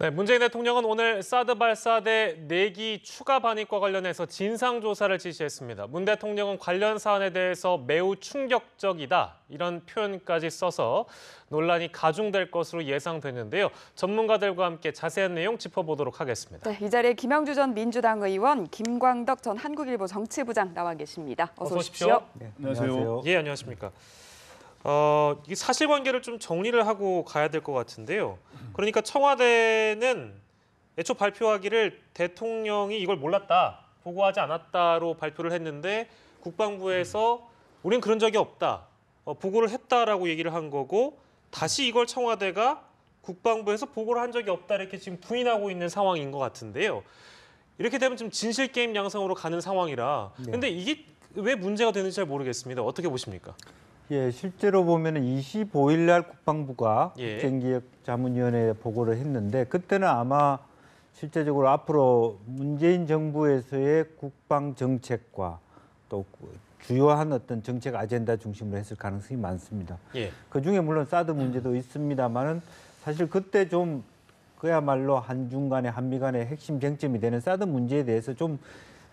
네, 문재인 대통령은 오늘 사드 발사대 4기 추가 반입과 관련해서 진상조사를 지시했습니다. 문 대통령은 관련 사안에 대해서 매우 충격적이다 이런 표현까지 써서 논란이 가중될 것으로 예상되는데요. 전문가들과 함께 자세한 내용 짚어보도록 하겠습니다. 네, 이 자리에 김영주 전 민주당 의원, 김광덕 전 한국일보 정치부장 나와 계십니다. 어서 오십시오. 네, 안녕하세요. 예, 안녕하십니까. 이 사실관계를 좀 정리를 하고 가야 될 것 같은데요. 그러니까 청와대는 애초 발표하기를 대통령이 이걸 몰랐다, 보고하지 않았다로 발표를 했는데 국방부에서 우린 그런 적이 없다, 보고를 했다라고 얘기를 한 거고 다시 이걸 청와대가 국방부에서 보고를 한 적이 없다 이렇게 지금 부인하고 있는 상황인 것 같은데요. 이렇게 되면 좀 진실 게임 양상으로 가는 상황이라. 근데 이게 왜 문제가 되는지 잘 모르겠습니다. 어떻게 보십니까? 예, 실제로 보면은 25일 날 국방부가 예. 국정기획자문위원회에 보고를 했는데 그때는 아마 실제적으로 앞으로 문재인 정부에서의 국방 정책과 또 주요한 어떤 정책 아젠다 중심으로 했을 가능성이 많습니다. 예. 그중에 물론 사드 문제도 있습니다만은 사실 그때 좀 그야말로 한중 간의 한미 간의 핵심 쟁점이 되는 사드 문제에 대해서 좀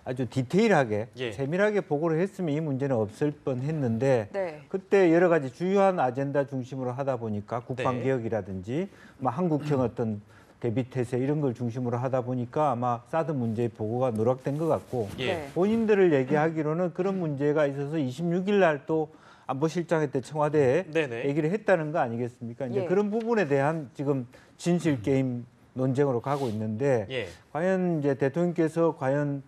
아주 디테일하게 예. 세밀하게 보고를 했으면 이 문제는 없을 뻔했는데 네. 그때 여러 가지 주요한 아젠다 중심으로 하다 보니까 국방개혁이라든지 한국형 어떤 대비태세 이런 걸 중심으로 하다 보니까 아마 사드 문제의 보고가 누락된 것 같고 예. 본인들을 얘기하기로는 그런 문제가 있어서 26일 날 또 안보실장회 때 청와대에 네네. 얘기를 했다는 거 아니겠습니까? 이제 예. 그런 부분에 대한 지금 진실 게임 논쟁으로 가고 있는데 예. 과연 이제 대통령께서 과연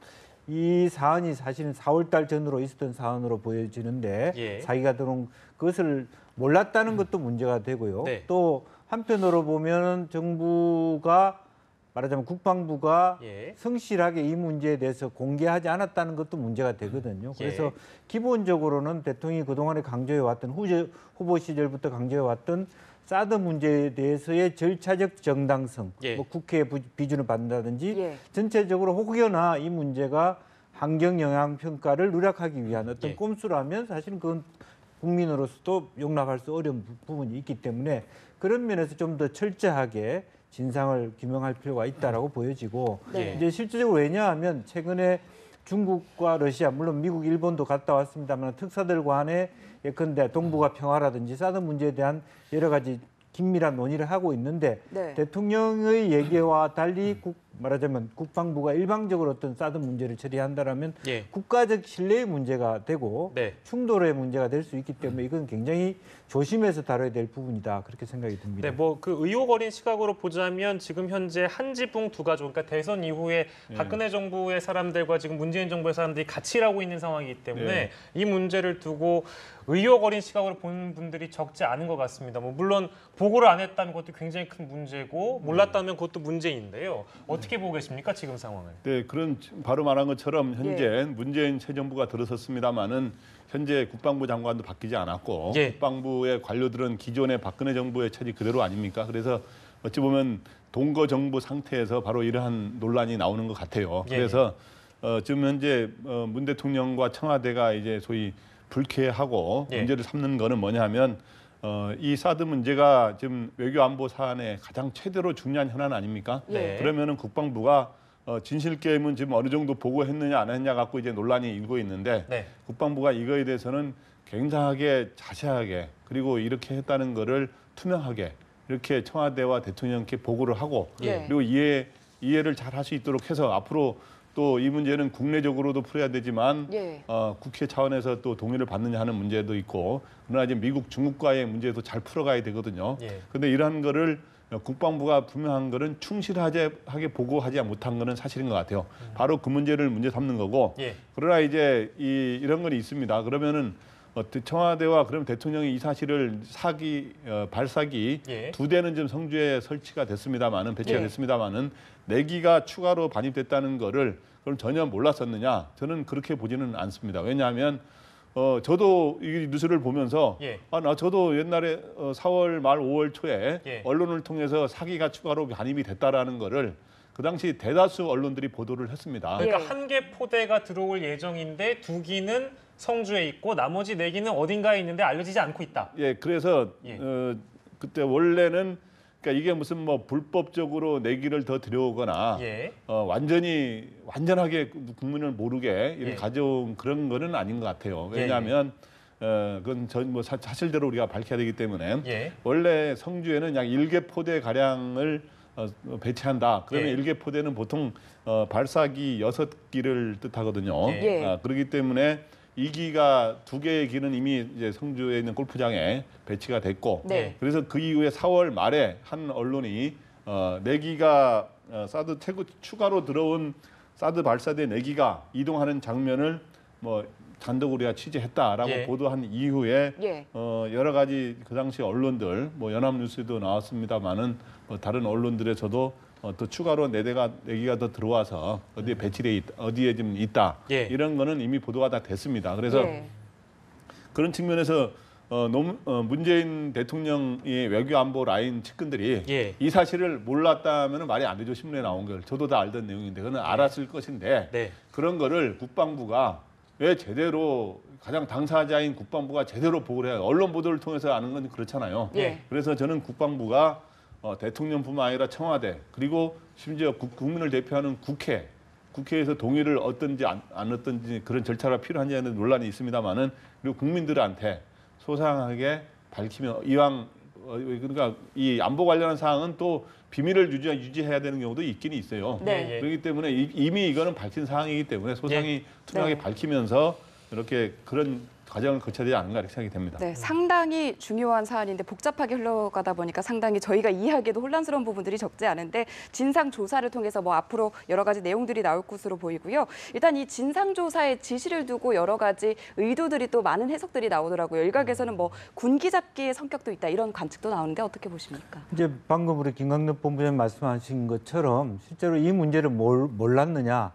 이 사안이 사실은 4월 달 전으로 있었던 사안으로 보여지는데 예. 사기가 들어온 그것을 몰랐다는 것도 문제가 되고요. 네. 또 한편으로 보면 정부가 말하자면 국방부가 예. 성실하게 이 문제에 대해서 공개하지 않았다는 것도 문제가 되거든요. 그래서 예. 기본적으로는 대통령이 그동안에 강조해왔던 후보 시절부터 강조해왔던 사드 문제에 대해서의 절차적 정당성, 예. 뭐 국회의 비준을 받는다든지 예. 전체적으로 혹여나 이 문제가 환경 영향 평가를 누락하기 위한 어떤 예. 꼼수라면 사실은 그건 국민으로서도 용납할 수 어려운 부분이 있기 때문에 그런 면에서 좀 더 철저하게 진상을 규명할 필요가 있다라고 보여지고 네. 이제 실질적으로 왜냐하면 최근에 중국과 러시아 물론 미국, 일본도 갔다 왔습니다만 특사들 간에 예컨대 동북아 평화라든지 사드 문제에 대한 여러 가지 긴밀한 논의를 하고 있는데 네. 대통령의 얘기와 달리 말하자면 국방부가 일방적으로 어떤 사드 문제를 처리한다라면 예. 국가적 신뢰의 문제가 되고 네. 충돌의 문제가 될 수 있기 때문에 이건 굉장히 조심해서 다뤄야 될 부분이다 그렇게 생각이 듭니다. 네, 뭐 그 의혹 어린 시각으로 보자면 지금 현재 한지붕 두 가족, 그러니까 대선 이후에 박근혜 정부의 사람들과 지금 문재인 정부의 사람들이 같이 일하고 있는 상황이기 때문에 이 문제를 두고 의혹 어린 시각으로 보는 분들이 적지 않은 것 같습니다. 뭐 물론 보고를 안 했다면 그것도 굉장히 큰 문제고 몰랐다면 그것도 문제인데요. 어떻게 보고 계십니까 지금 상황을? 네, 그런 바로 말한 것처럼 현재 문재인 새 정부가 들어섰습니다마는 현재 국방부 장관도 바뀌지 않았고 예. 국방부의 관료들은 기존의 박근혜 정부의 처지 그대로 아닙니까? 그래서 어찌 보면 동거 정부 상태에서 바로 이러한 논란이 나오는 것 같아요. 예. 그래서 지금 현재 문 대통령과 청와대가 이제 소위 불쾌하고 예. 문제를 삼는 거는 뭐냐면 이 사드 문제가 지금 외교 안보 사안의 가장 최대로 중요한 현안 아닙니까? 네. 그러면은 국방부가 진실 게임은 지금 어느 정도 보고했느냐 안 했냐 갖고 이제 논란이 일고 있는데 네. 국방부가 이거에 대해서는 굉장하게 자세하게 그리고 이렇게 했다는 거를 투명하게 이렇게 청와대와 대통령께 보고를 하고 예. 그리고 이해를 잘 할 수 있도록 해서 앞으로 또 이 문제는 국내적으로도 풀어야 되지만 예. 국회 차원에서 또 동의를 받느냐 하는 문제도 있고 그러나 이제 미국, 중국과의 문제도 잘 풀어가야 되거든요. 그런데 예. 이러한 거를 국방부가 분명한 거는 충실하게 보고하지 못한 거는 사실인 것 같아요. 바로 그 문제를 문제 삼는 거고. 예. 그러나 이제 이런 건 있습니다. 그러면은 청와대와 그럼 대통령이 이 사실을 발사기 예. 2대는 좀 성주에 설치가 됐습니다만은 배치가 예. 됐습니다만은 4기가 추가로 반입됐다는 거를 그럼 전혀 몰랐었느냐? 저는 그렇게 보지는 않습니다. 왜냐하면 저도 이 뉴스를 보면서 예. 저도 옛날에 4월 말 5월 초에 예. 언론을 통해서 사기가 추가로 반입이 됐다라는 거를 그 당시 대다수 언론들이 보도를 했습니다. 그러니까 예. 한 개 포대가 들어올 예정인데 2기는 성주에 있고 나머지 4기는 어딘가에 있는데 알려지지 않고 있다. 예, 그래서 예. 그때 원래는 그러니까 이게 무슨 뭐 불법적으로 내기를 더 들여오거나 예. 완전하게 국민을 모르게 이렇게 예. 가져온 그런 거는 아닌 것 같아요. 왜냐하면 그건 뭐 사실대로 우리가 밝혀야 되기 때문에 예. 원래 성주에는 약 1개 포대 가량을 배치한다. 그러면 예. 1개 포대는 보통 발사기 6기를 뜻하거든요. 예. 그렇기 때문에 2기가 2개의 기는 이미 이제 성주에 있는 골프장에 배치가 됐고, 네. 그래서 그 이후에 4월 말에 한 언론이 4기가 사드 추가로 들어온 사드 발사대 4기가 이동하는 장면을 뭐 단독 우리가 취재했다라고 예. 보도한 이후에 예. 여러 가지 그 당시 언론들 뭐 연합뉴스도 나왔습니다만은 다른 언론들에서도 또 추가로 4기가 더 들어와서 어디에 배치돼 어디에 좀 있다 예. 이런 거는 이미 보도가 다 됐습니다. 그래서 예. 그런 측면에서 문재인 대통령의 외교 안보 라인 측근들이 예. 이 사실을 몰랐다면 말이 안 되죠. 신문에 나온 걸 저도 다 알던 내용인데 그는 알았을 것인데 네. 그런 거를 국방부가 왜 제대로 가장 당사자인 국방부가 제대로 보고를 해요. 언론 보도를 통해서 아는 건 그렇잖아요. 예. 그래서 저는 국방부가 대통령뿐만 아니라 청와대 그리고 심지어 국민을 대표하는 국회에서 동의를 얻든지 안 얻든지 그런 절차가 필요한지 하는 논란이 있습니다만은 그리고 국민들한테 소상하게 밝히면 이왕 그러니까 이 안보 관련한 사항은 또 비밀을 유지해야 되는 경우도 있긴 있어요. 네. 예. 그렇기 때문에 이미 이거는 밝힌 사항이기 때문에 소상히 투명하게 네. 밝히면서 이렇게 그런 과정을 거쳐야 되지 않은가 이렇게 생각이 됩니다. 네, 상당히 중요한 사안인데 복잡하게 흘러가다 보니까 상당히 저희가 이해하기도 혼란스러운 부분들이 적지 않은데 진상 조사를 통해서 뭐 앞으로 여러 가지 내용들이 나올 것으로 보이고요. 일단 이 진상 조사의 지시를 두고 여러 가지 의도들이 또 많은 해석들이 나오더라고요. 일각에서는 뭐 군기 잡기의 성격도 있다 이런 관측도 나오는데 어떻게 보십니까? 이제 방금 우리 김광덕 본부장님 말씀하신 것처럼 실제로 이 문제를 몰랐느냐,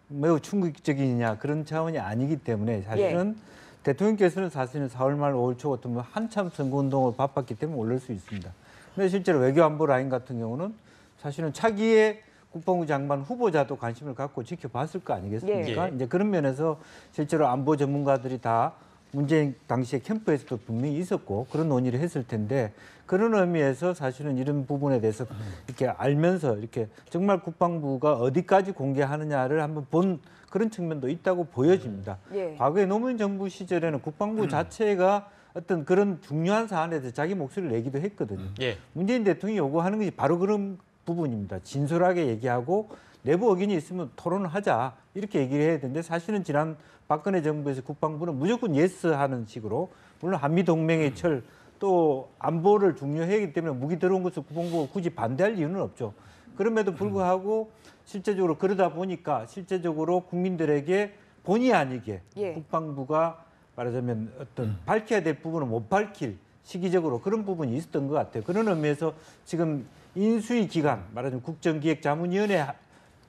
매우 충격적이냐 그런 차원이 아니기 때문에 사실은 대통령께서는 사실은 4월 말 5월 초 같은 면 한참 선거운동을 바빴기 때문에 올릴 수 있습니다. 근데 실제로 외교안보 라인 같은 경우는 사실은 차기의 국방부 장관 후보자도 관심을 갖고 지켜봤을 거 아니겠습니까? 예. 이제 그런 면에서 실제로 안보 전문가들이 다 문재인 당시에 캠프에서도 분명히 있었고 그런 논의를 했을 텐데 그런 의미에서 사실은 이런 부분에 대해서 이렇게 알면서 이렇게 정말 국방부가 어디까지 공개하느냐를 한번 본 그런 측면도 있다고 보여집니다. 예. 과거에 노무현 정부 시절에는 국방부 자체가 어떤 그런 중요한 사안에 대해서 자기 목소리를 내기도 했거든요. 예. 문재인 대통령이 요구하는 것이 바로 그런 부분입니다. 진솔하게 얘기하고 내부 의견이 있으면 토론을 하자 이렇게 얘기를 해야 되는데 사실은 지난 박근혜 정부에서 국방부는 무조건 예스 하는 식으로 물론 한미 동맹의 철 또 안보를 중요하기 때문에 무기 들어온 것을 국방부가 굳이 반대할 이유는 없죠. 그럼에도 불구하고 실제적으로 그러다 보니까 실제적으로 국민들에게 본의 아니게 예. 국방부가 말하자면 어떤 밝혀야 될 부분을 못 밝힐 시기적으로 그런 부분이 있었던 것 같아요. 그런 의미에서 지금 인수위 기관 말하자면 국정기획자문위원회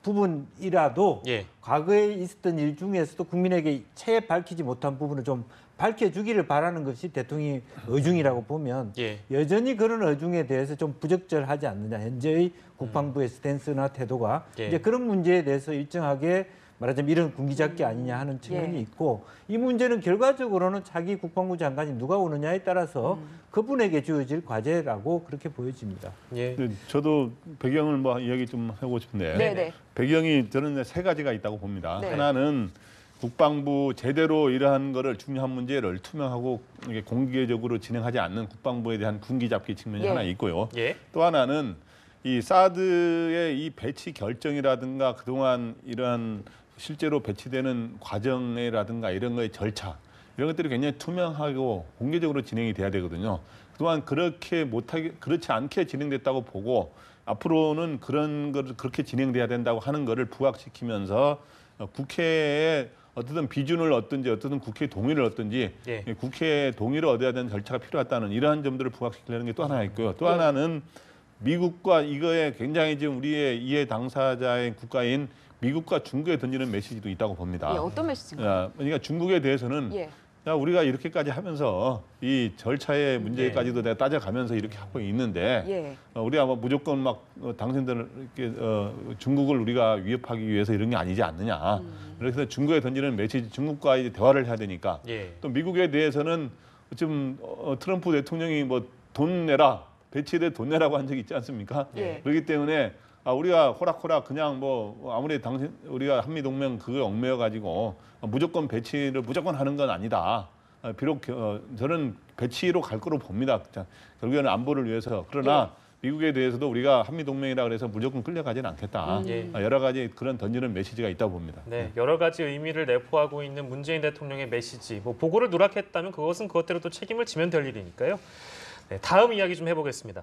부분이라도 예. 과거에 있었던 일 중에서도 국민에게 채 밝히지 못한 부분을 좀 밝혀주기를 바라는 것이 대통령의 의중이라고 보면 예. 여전히 그런 의중에 대해서 좀 부적절하지 않느냐. 현재의 국방부의 스탠스나 태도가 예. 이제 그런 문제에 대해서 일정하게 말하자면 이런 군기잡기 아니냐 하는 측면이 예. 있고 이 문제는 결과적으로는 차기 국방부 장관이 누가 오느냐에 따라서 그분에게 주어질 과제라고 그렇게 보여집니다. 예. 근데 저도 배경을 뭐 이야기 좀 하고 싶은데 네네. 배경이 저는 3가지가 있다고 봅니다. 네. 하나는 국방부 제대로 이러한 거를 중요한 문제를 투명하고 이게 공개적으로 진행하지 않는 국방부에 대한 군기잡기 측면이 예. 하나 있고요. 예. 또 하나는 이 사드의 이 배치 결정이라든가 그동안 이러한 실제로 배치되는 과정이라든가 이런 거의 절차 이런 것들이 굉장히 투명하고 공개적으로 진행이 돼야 되거든요. 그동안 그렇지 않게 진행됐다고 보고 앞으로는 그런 걸 그렇게 진행돼야 된다고 하는 거를 부각시키면서 국회에 어떤 비준을 얻든지 어떤 국회 동의를 얻든지 예. 국회 동의를 얻어야 되는 절차가 필요하다는 이러한 점들을 부각시키려는 게 또 하나 있고요. 또 하나는 미국과 이거에 굉장히 지금 우리의 이해 당사자의 국가인 미국과 중국에 던지는 메시지도 있다고 봅니다. 예, 어떤 메시지인가요? 그러니까 중국에 대해서는 예. 야, 우리가 이렇게까지 하면서 이 절차의 문제까지도 내가 따져가면서 이렇게 하고 있는데 예. 우리가 뭐 무조건 막 당신들 이렇게 중국을 우리가 위협하기 위해서 이런 게 아니지 않느냐. 그래서 중국에 던지는 메시지, 중국과 이제 대화를 해야 되니까 예. 또 미국에 대해서는 지금 트럼프 대통령이 뭐 돈 내라 배치에 돈 내라고 한 적이 있지 않습니까? 예. 그렇기 때문에 우리가 호락호락 그냥 뭐 아무리 우리가 한미동맹 그거에 얽매여 가지고 무조건 배치를 무조건 하는 건 아니다. 비록 저는 배치로 갈 거로 봅니다. 결국에는 안보를 위해서. 그러나 미국에 대해서도 우리가 한미동맹이라 그래서 무조건 끌려가지는 않겠다. 여러 가지 그런 던지는 메시지가 있다고 봅니다. 네, 여러 가지 의미를 내포하고 있는 문재인 대통령의 메시지. 뭐 보고를 누락했다면 그것은 그것대로 또 책임을 지면 될 일이니까요. 네, 다음 이야기 좀 해보겠습니다.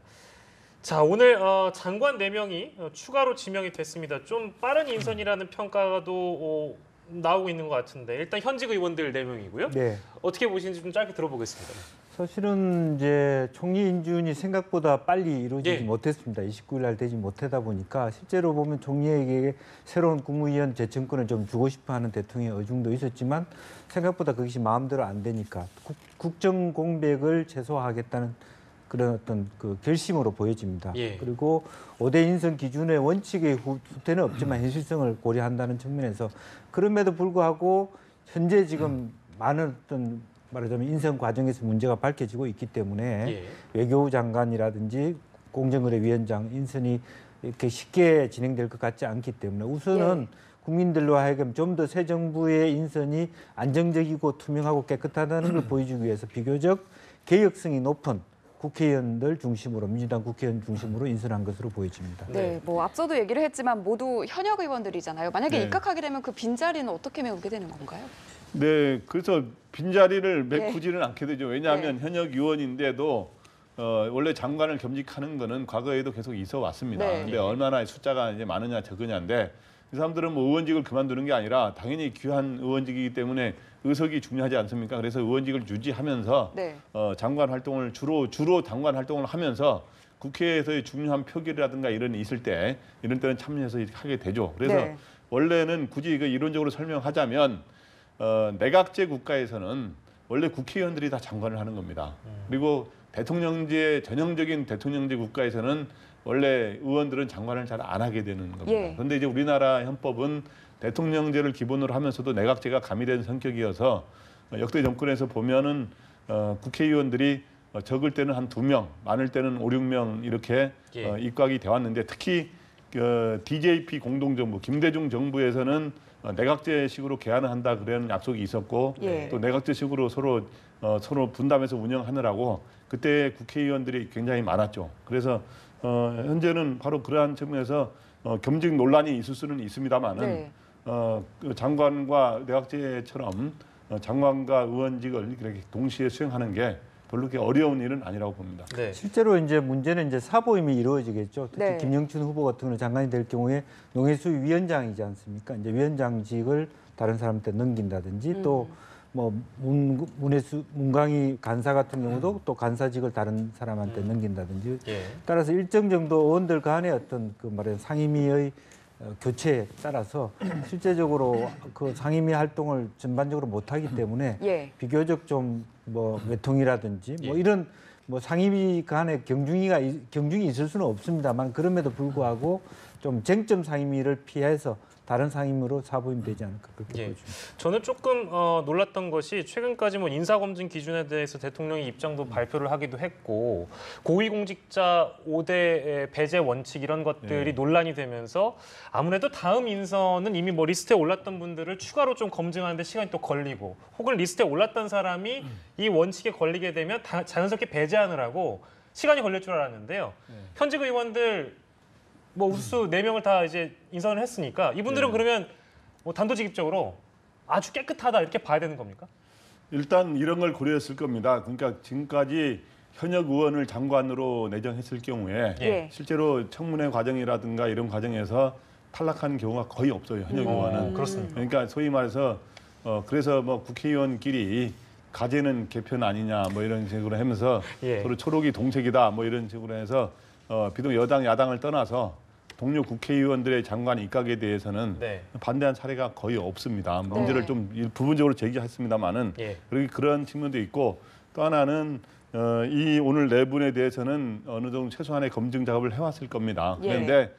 자, 오늘 장관 4명이 추가로 지명이 됐습니다. 좀 빠른 인선이라는 평가도 나오고 있는 것 같은데 일단 현직 의원들 4명이고요. 네. 어떻게 보시는지 좀 짧게 들어보겠습니다. 사실은 이제 총리 인준이 생각보다 빨리 이루어지지 예. 못했습니다. 29일 날 되지 못하다 보니까 실제로 보면 총리에게 새로운 국무위원 제청권을 좀 주고 싶어하는 대통령의 의중도 있었지만 생각보다 그것이 마음대로 안 되니까 국정 공백을 최소화하겠다는 그런 어떤 그 결심으로 보여집니다. 예. 그리고 5대 인선 기준의 원칙의 후퇴는 없지만 현실성을 고려한다는 측면에서 그럼에도 불구하고 현재 지금 많은 어떤 말하자면 인선 과정에서 문제가 밝혀지고 있기 때문에 예. 외교부 장관이라든지 공정거래위원장 인선이 이렇게 쉽게 진행될 것 같지 않기 때문에 우선은 국민들로 하여금 좀 더 새 정부의 인선이 안정적이고 투명하고 깨끗하다는 걸 보여주기 위해서 비교적 개혁성이 높은 국회의원들 중심으로 민주당 국회의원 중심으로 인선한 것으로 보여집니다. 네, 뭐 앞서도 얘기를 했지만 모두 현역 의원들이잖아요. 만약에 네. 입각하게 되면 그 빈자리는 어떻게 메우게 되는 건가요? 네, 그래서 빈자리를 메꾸지는 않게 되죠. 왜냐하면 현역 의원인데도 원래 장관을 겸직하는 거는 과거에도 계속 있어 왔습니다. 네. 근데 얼마나 숫자가 이제 많으냐 적으냐인데 이 사람들은 뭐 의원직을 그만두는 게 아니라 당연히 귀한 의원직이기 때문에 의석이 중요하지 않습니까? 그래서 의원직을 유지하면서 네. 장관 활동을 주로 장관 활동을 하면서 국회에서의 중요한 표결이라든가 이런 게 있을 때 이런 때는 참여해서 이렇게 하게 되죠. 그래서 네. 원래는 굳이 이거 이론적으로 설명하자면 내각제 국가에서는 원래 국회의원들이 다 장관을 하는 겁니다. 그리고 대통령제 전형적인 대통령제 국가에서는 원래 의원들은 장관을 잘 안 하게 되는 겁니다. 예. 그런데 이제 우리나라 헌법은 대통령제를 기본으로 하면서도 내각제가 가미된 성격이어서 역대 정권에서 보면은 국회의원들이 적을 때는 한 2명, 많을 때는 5, 6명 이렇게 입각이 돼 왔는데 특히 DJP 공동정부, 김대중 정부에서는 내각제식으로 개헌을 한다 그런 약속이 있었고 예. 또 내각제식으로 서로 분담해서 운영하느라고 그때 국회의원들이 굉장히 많았죠. 그래서 현재는 바로 그러한 측면에서 겸직 논란이 있을 수는 있습니다만은 네. 그 장관과 내각제처럼 장관과 의원직을 이렇게 동시에 수행하는 게 별로 그렇게 어려운 일은 아니라고 봅니다. 네. 실제로 이제 문제는 이제 사보임이 이루어지겠죠. 특히 네. 김영춘 후보 같은 경우는 장관이 될 경우에 농해수위 위원장이지 않습니까? 이제 위원장직을 다른 사람한테 넘긴다든지 또 뭐 문광희 간사 같은 경우도 또 간사직을 다른 사람한테 넘긴다든지 예. 따라서 일정 정도 의원들 간의 어떤 그 말하는 상임위의 교체에 따라서 실제적으로 그 상임위 활동을 전반적으로 못하기 때문에 예. 비교적 좀 뭐 외통이라든지 뭐 예. 이런 뭐 상임위 간의 경중이 있을 수는 없습니다만 그럼에도 불구하고 좀 쟁점 상임위를 피해서 다른 상임위로 사보임되지 않을까 그렇게 예. 보여집니다. 저는 조금 놀랐던 것이 최근까지 뭐 인사검증 기준에 대해서 대통령이 입장도 발표를 하기도 했고 고위공직자 5대 배제 원칙 이런 것들이 논란이 되면서 아무래도 다음 인선은 이미 뭐 리스트에 올랐던 분들을 추가로 좀 검증하는데 시간이 또 걸리고 혹은 리스트에 올랐던 사람이 이 원칙에 걸리게 되면 자연스럽게 배제하느라고 시간이 걸릴 줄 알았는데요. 현직 의원들 뭐 우수 4명을 다 이제 인선을 했으니까 이분들은 그러면 뭐 단도직입적으로 아주 깨끗하다 이렇게 봐야 되는 겁니까? 일단 이런 걸 고려했을 겁니다. 그러니까 지금까지 현역 의원을 장관으로 내정했을 경우에 예. 실제로 청문회 과정이라든가 이런 과정에서 탈락한 경우가 거의 없어요. 현역 의원은. 그렇습니다. 그러니까 소위 말해서 그래서 뭐 국회의원끼리 가제는 개편 아니냐 뭐 이런 식으로 하면서 예. 서로 초록이 동책이다 뭐 이런 식으로 해서 비록 여당 야당을 떠나서 동료 국회의원들의 장관 입각에 대해서는 네. 반대한 사례가 거의 없습니다. 문제를 좀 부분적으로 제기했습니다만은 예. 그런 측면도 있고 또 하나는 이 오늘 4분에 대해서는 어느 정도 최소한의 검증 작업을 해왔을 겁니다. 예. 그런데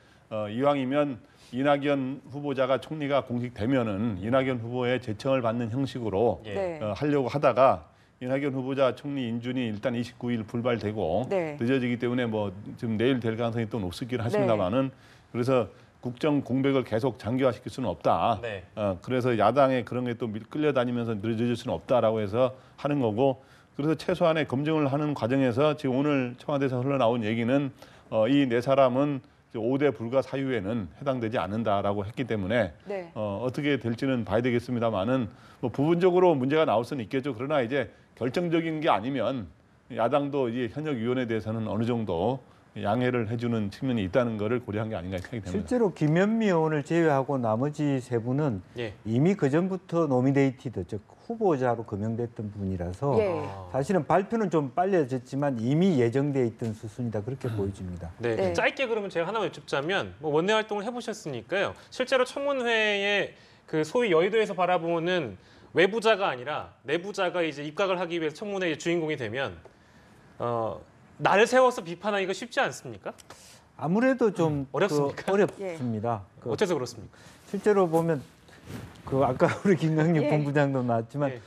이왕이면 이낙연 후보자가 총리가 공식되면은 이낙연 후보의 제청을 받는 형식으로 예. 네. 하려고 하다가 이낙연 후보자 총리 인준이 일단 29일 불발되고 네. 늦어지기 때문에 뭐 지금 내일 될 가능성이 또 높긴 하십니다만은 그래서 국정 공백을 계속 장기화시킬 수는 없다. 네. 그래서 야당에 그런 게 또 끌려다니면서 늦어질 수는 없다라고 해서 하는 거고 그래서 최소한의 검증을 하는 과정에서 지금 오늘 청와대에서 흘러나온 얘기는 이 네 사람은 5대 불가 사유에는 해당되지 않는다라고 했기 때문에 네. 어떻게 될지는 봐야 되겠습니다만은 뭐 부분적으로 문제가 나올 수는 있겠죠. 그러나 이제 결정적인 게 아니면 야당도 이제 현역 위원에 대해서는 어느 정도 양해를 해주는 측면이 있다는 것을 고려한 게 아닌가 생각이 됩니다. 실제로 김현미 의원을 제외하고 나머지 세 분은 예. 이미 그 전부터 노미네이티드, 즉 후보자로 거명됐던 분이라서 예. 사실은 발표는 좀 빨라졌지만 이미 예정돼 있던 수순이다 그렇게 보여집니다. 네. 네. 짧게 그러면 제가 하나만 여쭙자면 뭐 원내 활동을 해보셨으니까요. 실제로 청문회에 그 소위 여의도에서 바라보는 외부자가 아니라 내부자가 이제 입각을 하기 위해서 청문회의 주인공이 되면 날 세워서 비판하기가 쉽지 않습니까? 아무래도 좀 어렵습니까? 어렵습니다. 어째서 그렇습니까? 실제로 보면 그 아까 우리 김강림 예. 본부장도 나왔지만 예.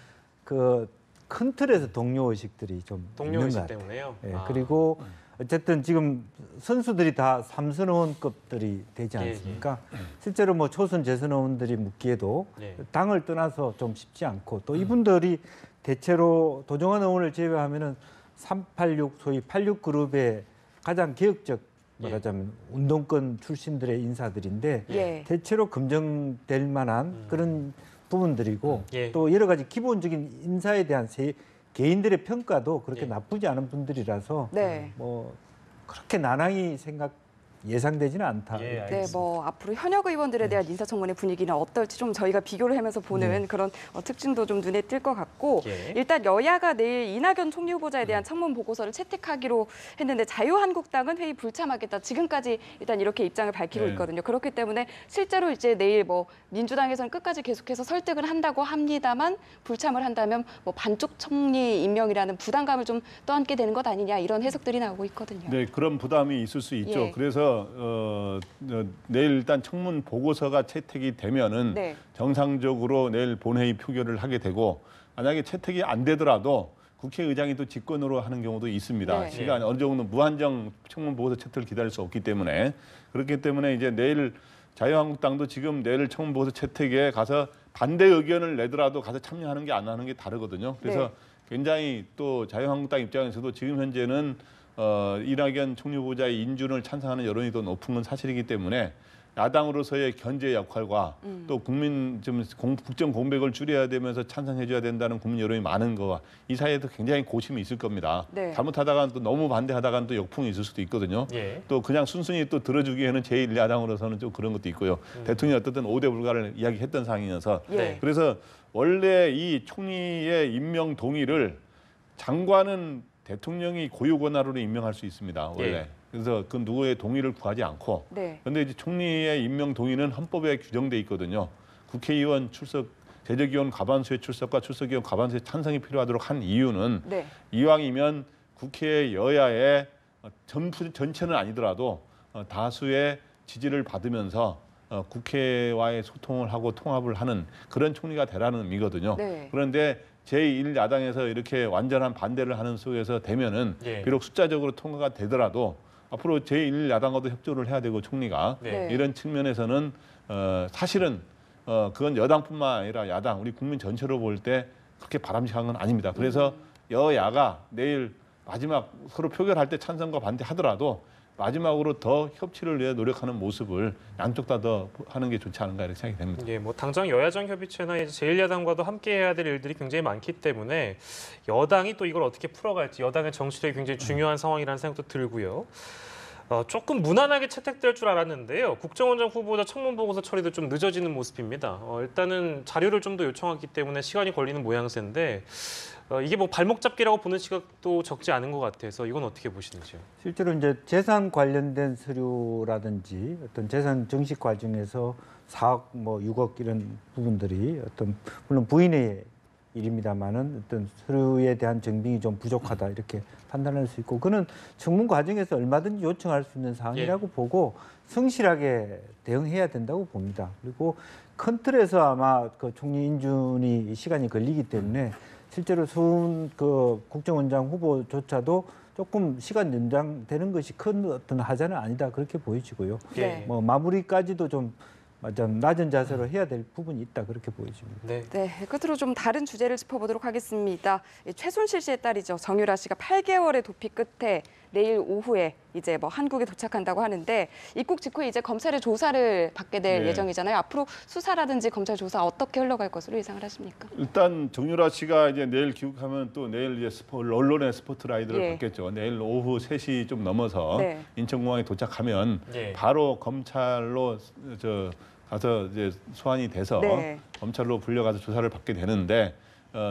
그 큰 틀에서 동료 의식들이 좀 있는 것 동료의식 같아요. 때문에요. 예, 아. 그리고 어쨌든 지금 선수들이 다 삼선의원급들이 되지 예, 않습니까? 실제로 뭐 초선 재선 의원들이 묻기에도 예. 당을 떠나서 좀 쉽지 않고 또 이분들이 대체로 도정환 의원을 제외하면은 386 소위 86 그룹의 가장 개혁적 말하자면 운동권 출신들의 인사들인데 예. 대체로 검증될 만한 그런 부분들이고 예. 또 여러 가지 기본적인 인사에 대한 개인들의 평가도 그렇게 예. 나쁘지 않은 분들이라서 네. 뭐 그렇게 난항이 예상되지는 않다. 예, 네, 알겠습니다. 뭐 앞으로 현역 의원들에 대한 인사청문회 분위기는 어떨지 좀 저희가 비교를 하면서 보는 그런 특징도 좀 눈에 띌 것 같고 예. 일단 여야가 내일 이낙연 총리 후보자에 대한 청문 보고서를 채택하기로 했는데 자유한국당은 회의 불참하겠다. 지금까지 일단 이렇게 입장을 밝히고 네. 있거든요. 그렇기 때문에 실제로 이제 내일 뭐 민주당에서는 끝까지 계속해서 설득을 한다고 합니다만 불참을 한다면 뭐 반쪽 총리 임명이라는 부담감을 좀 떠안게 되는 것 아니냐 이런 해석들이 나오고 있거든요. 네, 그런 부담이 있을 수 있죠. 예. 그래서 내일 일단 청문 보고서가 채택이 되면은 네. 정상적으로 내일 본회의 표결을 하게 되고 만약에 채택이 안 되더라도 국회의장이 또 직권으로 하는 경우도 있습니다. 네. 시간 어느 정도 무한정 청문 보고서 채택을 기다릴 수 없기 때문에 그렇기 때문에 이제 내일 자유한국당도 지금 내일 청문 보고서 채택에 가서 반대 의견을 내더라도 가서 참여하는 게 안 하는 게 다르거든요. 그래서 네. 굉장히 또 자유한국당 입장에서도 지금 현재는 이낙연 총리 후보자의 인준을 찬성하는 여론이 더 높은 건 사실이기 때문에 야당으로서의 견제 역할과 또 국민 좀 국정 공백을 줄여야 되면서 찬성해줘야 된다는 국민 여론이 많은 거와 이 사이에도 굉장히 고심이 있을 겁니다. 네. 잘못하다가는 또 너무 반대하다가는 또 역풍이 있을 수도 있거든요. 예. 또 그냥 순순히 또 들어주기에는 제1야당으로서는 좀 그런 것도 있고요. 대통령이 어쨌든 5대 불가를 이야기했던 상황이어서 예. 그래서 원래 이 총리의 임명 동의를 장관은 대통령이 고유 권한으로 임명할 수 있습니다. 원래. 예. 그래서 그 누구의 동의를 구하지 않고. 네. 그런데 이제 총리의 임명 동의는 헌법에 규정돼 있거든요. 국회의원 출석, 재적위원 과반수의 출석과 출석위원 과반수의 찬성이 필요하도록 한 이유는 네. 이왕이면 국회 여야의 전체는 아니더라도 다수의 지지를 받으면서 국회와의 소통을 하고 통합을 하는 그런 총리가 되라는 의미거든요. 네. 그런데 제1야당에서 이렇게 완전한 반대를 하는 속에서 되면은 예. 비록 숫자적으로 통과가 되더라도 앞으로 제1야당과도 협조를 해야 되고 총리가 네. 이런 측면에서는 사실은 그건 여당뿐만 아니라 야당 우리 국민 전체로 볼 때 그렇게 바람직한 건 아닙니다. 그래서 여야가 내일 마지막 서로 표결할 때 찬성과 반대하더라도 마지막으로 더 협치를 위해 노력하는 모습을 양쪽 다 더 하는 게 좋지 않은가 이렇게 생각이 됩니다. 예, 뭐 당장 여야정 협의체나 이제 제1야당과도 함께 해야 될 일들이 굉장히 많기 때문에 여당이 또 이걸 어떻게 풀어갈지 여당의 정치력이 굉장히 중요한 상황이라는 생각도 들고요. 조금 무난하게 채택될 줄 알았는데요. 국정원장 후보자 청문 보고서 처리도 좀 늦어지는 모습입니다. 일단은 자료를 좀 더 요청했기 때문에 시간이 걸리는 모양새인데 이게 뭐 발목 잡기라고 보는 시각도 적지 않은 것 같아서 이건 어떻게 보시는지요? 실제로 이제 재산 관련된 서류라든지 어떤 재산 정식 과정에서 4억 뭐 6억 이런 부분들이 어떤 물론 부인의 일입니다만은 어떤 서류에 대한 증빙이 좀 부족하다 이렇게 판단할 수 있고 그는 청문 과정에서 얼마든지 요청할 수 있는 사항이라고 보고 성실하게 대응해야 된다고 봅니다. 그리고 큰 틀에서 아마 그 총리 인준이 시간이 걸리기 때문에 실제로 수훈 그 국정원장 후보조차도 조금 시간 연장되는 것이 큰 어떤 하자는 아니다 그렇게 보여지고요. 네. 뭐 마무리까지도 좀 낮은 자세로 해야 될 부분이 있다 그렇게 보여집니다. 네. 네, 끝으로 좀 다른 주제를 짚어보도록 하겠습니다. 최순실 씨의 딸이죠. 정유라 씨가 8개월의 도피 끝에 내일 오후에 이제 뭐 한국에 도착한다고 하는데 입국 직후에 이제 검찰의 조사를 받게 될 네. 예정이잖아요. 앞으로 수사라든지 검찰 조사 어떻게 흘러갈 것으로 예상을 하십니까? 일단 정유라 씨가 이제 내일 귀국하면 또 내일 이제 언론의 스포트라이트를 예. 받겠죠. 내일 오후 3시 좀 넘어서 네. 인천공항에 도착하면 예. 바로 검찰로 가서 이제 소환이 돼서 네. 검찰로 불려가서 조사를 받게 되는데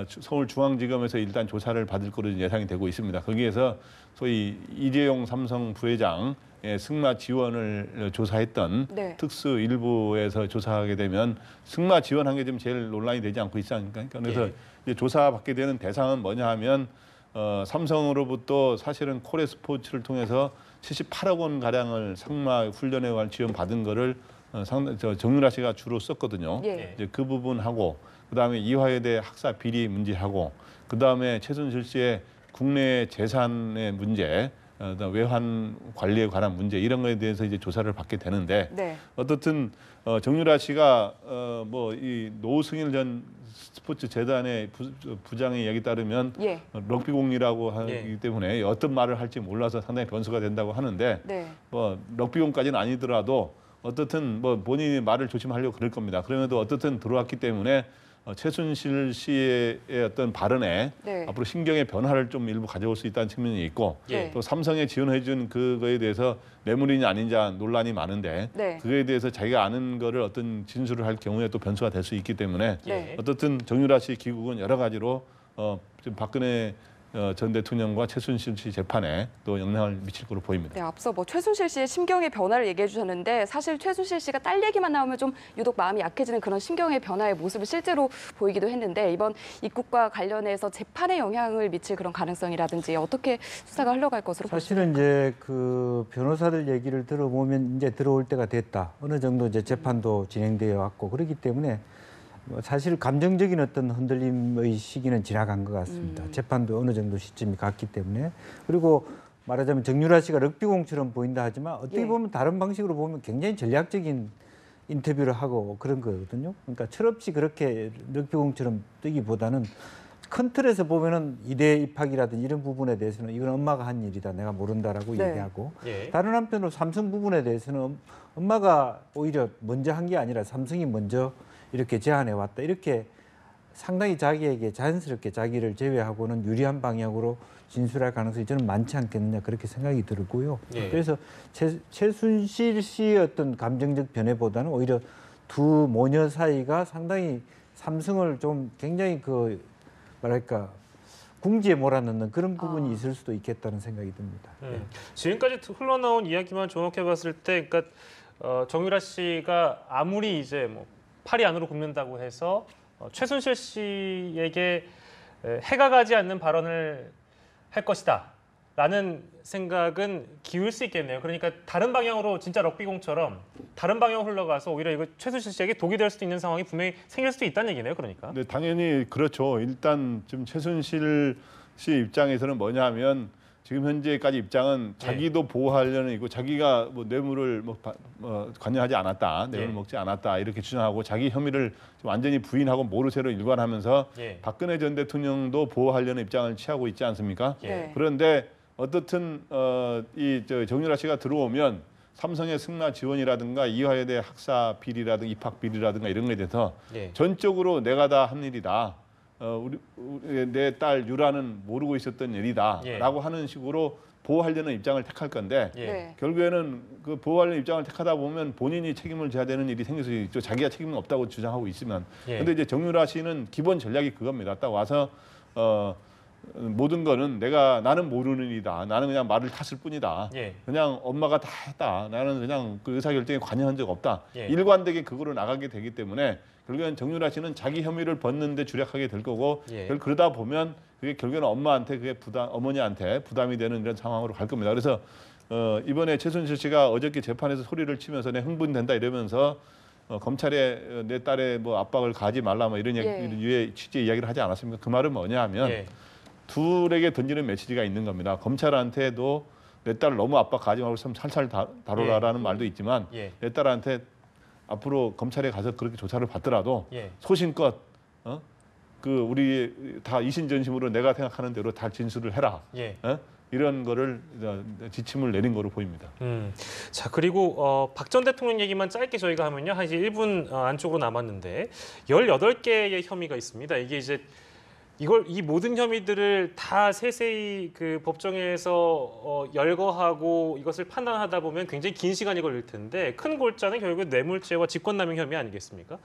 서울중앙지검에서 일단 조사를 받을 것으로 예상이 되고 있습니다. 거기에서 소위 이재용 삼성 부회장의 승마 지원을 조사했던 네. 특수일부에서 조사하게 되면 승마 지원한 게 지금 제일 논란이 되지 않고 있지 않습니까? 그래서 예. 이제 조사받게 되는 대상은 뭐냐 하면 삼성으로부터 사실은 코레스포츠를 통해서 78억 원 가량을 승마 훈련에 관한 지원 받은 거를 정유라 씨가 주로 썼거든요. 예. 이제 그 부분하고 그다음에 이화여대 학사 비리 문제하고 그다음에 최순실 씨의 국내 재산의 문제, 그다음 외환 관리에 관한 문제 이런 거에 대해서 이제 조사를 받게 되는데 네. 어떻든 정유라 씨가 뭐 이 노승일 전 스포츠 재단의 부장의 이야기 따르면 예. 럭비공이라고 하기 예. 때문에 어떤 말을 할지 몰라서 상당히 변수가 된다고 하는데 네. 뭐 럭비공까지는 아니더라도 어떻든 뭐 본인이 말을 조심하려고 그럴 겁니다. 그럼에도 어떻든 들어왔기 때문에 최순실 씨의 어떤 발언에 네. 앞으로 신경의 변화를 좀 일부 가져올 수 있다는 측면이 있고 예. 또 삼성에 지원해준 그거에 대해서 뇌물이냐 아닌지 논란이 많은데 네. 그거에 대해서 자기가 아는 거를 어떤 진술을 할 경우에 또 변수가 될 수 있기 때문에 네. 어떻든 정유라 씨 귀국은 여러 가지로 좀 박근혜 전 대통령과 최순실 씨 재판에 또 영향을 미칠 것으로 보입니다. 네, 앞서 뭐 최순실 씨의 심경의 변화를 얘기해 주셨는데 사실 최순실 씨가 딸 얘기만 나오면 좀 유독 마음이 약해지는 그런 심경의 변화의 모습을 실제로 보이기도 했는데 이번 입국과 관련해서 재판에 영향을 미칠 그런 가능성이라든지 어떻게 수사가 흘러갈 것으로 사실은 이제 그 변호사들 얘기를 들어보면 이제 들어올 때가 됐다. 어느 정도 이제 재판도 진행되어 왔고 그렇기 때문에 사실 감정적인 어떤 흔들림의 시기는 지나간 것 같습니다. 재판도 어느 정도 시점이 갔기 때문에 그리고 말하자면 정유라 씨가 럭비공처럼 보인다 하지만 어떻게 예. 보면 다른 방식으로 보면 굉장히 전략적인 인터뷰를 하고 그런 거거든요. 그러니까 철없이 그렇게 럭비공처럼 뜨기보다는 큰 틀에서 보면은 이대 입학이라든지 이런 부분에 대해서는 이건 엄마가 한 일이다. 내가 모른다라고 네. 얘기하고 예. 다른 한편으로 삼성 부분에 대해서는 엄마가 오히려 먼저 한 게 아니라 삼성이 먼저 이렇게 제안해 왔다. 이렇게 상당히 자기에게 자연스럽게 자기를 제외하고는 유리한 방향으로 진술할 가능성이 저는 많지 않겠느냐 그렇게 생각이 들고요. 예. 그래서 최순실 씨의 어떤 감정적 변화보다는 오히려 두 모녀 사이가 상당히 삼성을 좀 굉장히 그 뭐랄까 궁지에 몰아넣는 그런 부분이 있을 수도 있겠다는 생각이 듭니다. 지금까지 흘러나온 이야기만 종합해봤을 때, 그러니까 정유라 씨가 아무리 이제 뭐 팔이 안으로 굽는다고 해서 최순실 씨에게 해가 가지 않는 발언을 할 것이다라는 생각은 기울 수 있겠네요. 그러니까 다른 방향으로 진짜 럭비공처럼 다른 방향으로 흘러가서 오히려 이거 최순실 씨에게 독이 될 수도 있는 상황이 분명히 생길 수도 있다는 얘기네요. 그러니까. 네, 당연히 그렇죠. 일단 지금 최순실 씨 입장에서는 뭐냐하면 지금 현재까지 입장은 자기도 보호하려는 이고 자기가 뭐 뇌물을 관여하지 않았다, 뇌물 예. 먹지 않았다 이렇게 주장하고 자기 혐의를 완전히 부인하고 모르쇠로 일관하면서 예. 박근혜 전 대통령도 보호하려는 입장을 취하고 있지 않습니까? 예. 네. 그런데 어떻든 정유라 씨가 들어오면 삼성의 승마 지원이라든가 이화여대 학사 비리라든가 입학 비리라든가 이런 거에 대해서 예. 전적으로 내가 다 한 일이다. 내 딸 유라는 모르고 있었던 일이다라고 예. 하는 식으로 보호하려는 입장을 택할 건데 예. 네. 결국에는 그 보호하려는 입장을 택하다 보면 본인이 책임을 져야 되는 일이 생길 수 있죠. 자기가 책임은 없다고 주장하고 있으면. 예. 근데 이제 정유라 씨는 기본 전략이 그겁니다. 딱 와서 모든 거는 나는 모르는 일이다. 나는 그냥 말을 탔을 뿐이다. 예. 그냥 엄마가 다 했다. 나는 그냥 그 의사결정에 관여한 적 없다. 예. 일관되게 그거로 나가게 되기 때문에 결국엔 정유라 씨는 자기 혐의를 벗는데 주력하게 될 거고 예. 그러다 보면 그게 결국에는 엄마한테 어머니한테 부담이 되는 이런 상황으로 갈 겁니다. 그래서 이번에 최순실 씨가 어저께 재판에서 소리를 치면서 내 흥분된다 이러면서 검찰에 내 딸의 뭐 압박을 가하지 말라 뭐 이런 유의 취지의 이야기를 하지 않았습니까? 그 말은 뭐냐 하면 예. 둘에게 던지는 메시지가 있는 겁니다. 검찰한테도 내 딸을 너무 압박하지 말고 좀 살살 다루라라는 말도 있지만 예. 내 딸한테 앞으로 검찰에 가서 그렇게 조사를 받더라도 예. 소신껏 그 우리 다 이신전심으로 내가 생각하는 대로 다 진술을 해라. 예. 이런 거를 지침을 내린 거로 보입니다. 자, 그리고 박 전 대통령 얘기만 짧게 저희가 하면요. 한 이제 1분 안쪽으로 남았는데 18개의 혐의가 있습니다. 이게 이제 이 모든 혐의들을 다 세세히 그 법정에서 열거하고 이것을 판단하다 보면 굉장히 긴 시간이 걸릴 텐데 큰 골자는 결국 뇌물죄와 직권남용 혐의 아니겠습니까?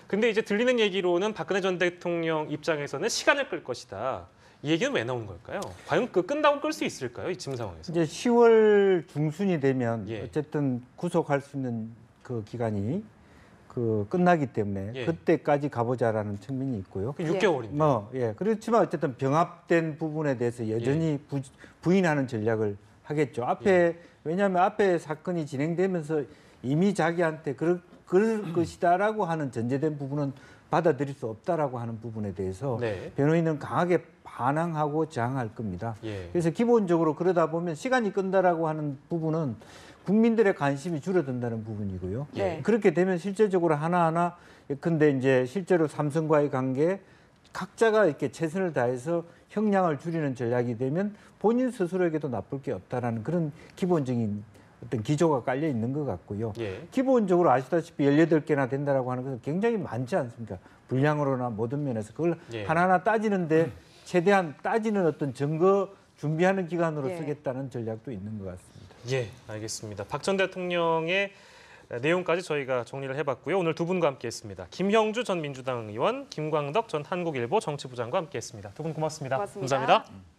근데 이제 들리는 얘기로는 박근혜 전 대통령 입장에서는 시간을 끌 것이다. 이 얘기는 왜 나오는 걸까요? 과연 끝나고 끌 수 있을까요? 이 지금 상황에서. 이제 10월 중순이 되면 예. 어쨌든 구속할 수 있는 그 기간이 그 끝나기 때문에 예. 그때까지 가보자라는 측면이 있고요. 6개월인데. 그렇지만 어쨌든 병합된 부분에 대해서 여전히 부인하는 전략을 하겠죠. 왜냐하면 앞에 사건이 진행되면서 이미 자기한테 그럴 것이다라고 하는 전제된 부분은 받아들일 수 없다라고 하는 부분에 대해서 네. 변호인은 강하게 반항하고 저항할 겁니다. 예. 그래서 기본적으로 그러다 보면 시간이 끈다라고 하는 부분은 국민들의 관심이 줄어든다는 부분이고요. 네. 그렇게 되면 실제적으로 하나하나 근데 이제 실제로 삼성과의 관계 각자가 이렇게 최선을 다해서 형량을 줄이는 전략이 되면 본인 스스로에게도 나쁠 게 없다라는 그런 기본적인 어떤 기조가 깔려 있는 것 같고요. 예. 기본적으로 아시다시피 18개나 된다라고 하는 것은 굉장히 많지 않습니까? 분량으로나 모든 면에서 그걸 예. 하나하나 따지는데 최대한 따지는 어떤 증거 준비하는 기간으로 예. 쓰겠다는 전략도 있는 것 같습니다. 예, 알겠습니다. 박 전 대통령의 내용까지 저희가 정리를 해봤고요. 오늘 두 분과 함께했습니다. 김형주 전 민주당 의원, 김광덕 전 한국일보 정치부장과 함께했습니다. 두 분 고맙습니다. 고맙습니다. 감사합니다.